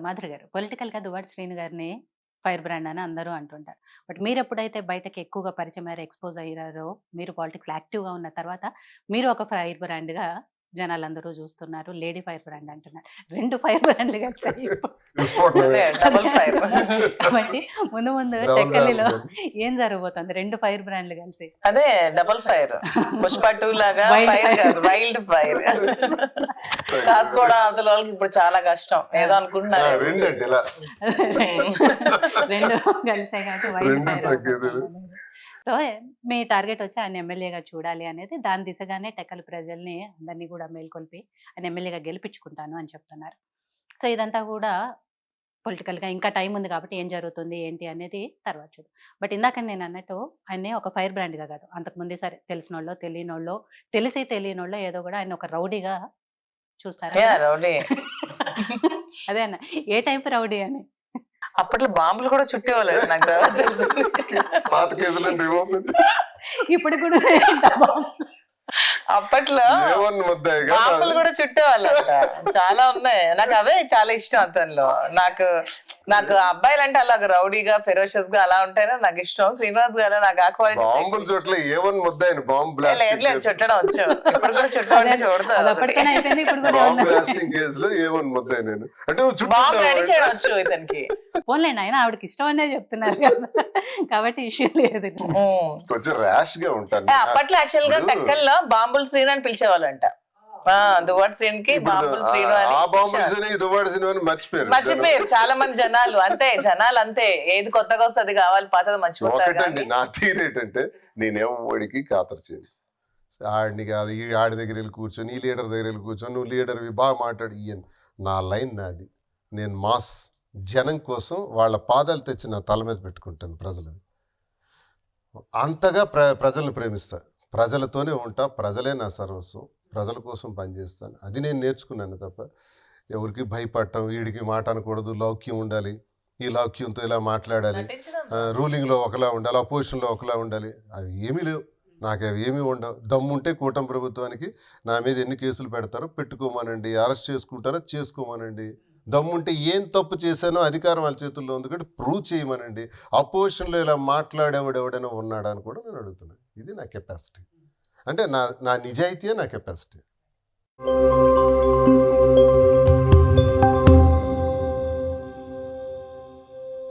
మాధురి గారు పొలిటికల్‌గా దువ్వాడ శ్రీను గారిని ఫైర్ బ్రాండ్ అని అందరూ అంటుంటారు. బట్ మీరెప్పుడైతే బయటకి ఎక్కువగా పరిచయమయ్యారో, ఎక్స్‌పోజ్ అయ్యారో, మీరు పాలిటిక్స్‌లో యాక్టివ్‌గా ఉన్న తర్వాత మీరు ఒక ఫైర్ బ్రాండ్‌గా జనాలందరూ జూస్తున్నారు. లేడీ ఫైర్ బ్రాండ్ అంటున్నారు. 2 ఫైర్ బ్రాండ్‌లు కలిసాయి ఇప్పుడు. విస్ఫోటనం అదే డబుల్ ఫైర్. కాబట్టి ముందు ముందు డబుల్ టెక్కలిలో బ్యారల్ ఏం జరగబోతుంది? 2 ఫైర్ బ్రాండ్‌లు కలిసి. అదే డబుల్ ఫైర్. పుష్ప 2 లాగా వైల్డ్ ఫైర్ ఫైర్. కాదు, వైల్డ్ ఫైర్. రాసుకోవడం అవతల వాళ్ళకి ఇప్పుడు చాలా కష్టం. ఏదో అనుకుంటున్నారు. రెండండి ఇలా 2 కలిసాయి కాబట్టి వైల్డ్ రెండు ఫైర్ తగ్గేది. అవుతుంది. సో, మీ టార్గెట్ వచ్చి ఆయన ఎమ్మెల్యేగా చూడాలి అనేది. దాని దిశగానే టెక్కలి ప్రజల్ని అందరిని కూడా మేల్కొల్పి ఆయన ఎమ్మెల్యేగా గెలిపించుకుంటాను అని చెప్తున్నారు. సో, ఇదంతా కూడా పొలిటికల్‌గా ఇంకా టైం ఉంది కాబట్టి ఏం జరుగుతుంది, ఏంటి అనేది తర్వాత చూద్దాం. బట్ ఇందాక నేనన్నట్టు ఆయన్ని ఒక ఫైర్ బ్రాండ్‌గా కాదు. అంతకుముందే సరే తెలిసినోళ్ళో, తెలియనోళ్ళో, తెలిసి తెలియనోళ్ళో ఏదో కూడా ఆయన ఒక రౌడీగా చూస్తారా యా మీరు? రౌడీ. అదే అన్న. ఏ టైప్ రౌడీ అని? అప్పట్లో బాంబులు కూడా చుట్టేవాళ్ళు నాకు తర్వాత తెలిసింది. పాత కేసులను రిమూవ్ ఇప్పుడు కూడా ఏంటా బాంబులు? అప్పట్లో ఏమన్న ముద్దాయిగా బాంబులు కూడా చుట్టేవాళ్ళంట. చాలా ఉన్నాయి. నాకు అవే చాలా ఇష్టం అతనిలో. నాకు నాకు అబ్బాయిలంటే అలా రౌడీగా ఫెరోషియస్ గా అలా ఉంటేనే నాకు ఇష్టం. శ్రీనివాస్ గారు నాకు ఆ బాంబుల క్వాలిటీ చోట్ల ఏమన్ ముద్దాయిని బాంబ్ లేదు బ్లాస్టింగ్ లేదు చుట్టడం వచ్చు. ఇప్పుడు కూడా అదే చుట్టమంటే అది చూడతారు. అప్పటికైనా అయిపోయింది. ఇప్పుడు కూడా బాంబ్ ఏమన్నా బ్లాస్టింగ్ కేసులో ఏమన్ ముద్దాయి నేను అంటే నువ్వు బాంబు రెడీ చుట్టూ చేయడం వచ్చు ఇతనికి. పోన్లేండి ఆయన ఆవిడకి ఇష్టం అనే చెప్తున్నారు కదా, కాబట్టి ఇష్యూ లేదు. కొంచెం ర్యాష్ గా ఉంటాను అప్పట్లో యాక్చువల్ గా ఇప్పుడు- టెక్కల్లో బాంబుల్ శ్రీను అని పిలిచేవాళ్ళంట. దువ్వాడ శ్రీనుకి ఇప్పుడు బాంబుల్ శ్రీను అని ఆ బాంబులు పిలిచేవాళ్ళు. సినిమా దువ్వాడ సినిమా మర్చిపోయారు మర్చిపోయారు చాలా మంది జనాలు. అంతే జనాలు అంతే. ఏది కొత్తగా వస్తుంది కావాలి, పాతది మర్చిపోతారు. ఒకటండి కానీ నా తీరు ఏంటంటే నేనేవాడికి ఖాతరు చేయను. ఆడిని కాదు ఈ ఆడి దగ్గర వెళ్ళి కూర్చొని ఈ లీడర్ దగ్గర వెళ్ళి కూర్చొని నువ్వు లీడర్వి బాగా మాట్లాడి ఇయ్యను. నా లైన్ నాది. నేను మాస్ జనం కోసం వాళ్ళ పాదాలు తెచ్చి నా తల మీద పెట్టుకుంటాను ప్రజలని. అంతగా ప్రజలను ప్రేమిస్తా. ప్రజలతోనే ఉంటా. ప్రజలే నా సర్వస్వం. ప్రజల కోసం పనిచేస్తాను. అది నేను నేర్చుకున్నాను తప్ప ఎవరికి భయపడటం, వీడికి మాట అనకూడదు, లౌక్యం ఉండాలి, ఈ లౌక్యంతో ఇలా మాట్లాడాలి, రూలింగ్లో ఒకలా ఉండాలి, అపోజిషన్లో ఒకలా ఉండాలి, అవి ఏమీ లేవు. నాకు అవి ఏమీ ఉండవు. దమ్ముంటే కూటమి ప్రభుత్వానికి నా మీద ఎన్ని కేసులు పెడతారో పెట్టుకోమనండి, అరెస్ట్ చేసుకుంటారో చేసుకోమనండి. దమ్ముంటే ఏం తప్పు చేశానో అధికారం వాళ్ళ చేతుల్లో ఉంది కాబట్టి ప్రూవ్ చేయమనండి. అపోజిషన్లో ఇలా మాట్లాడేవాడు ఎవడైనా ఉన్నాడా అని కూడా నేను అడుగుతున్నాను. ఇది నా కెపాసిటీ. అంటే నా నిజాయితీయే నా కెపాసిటీ.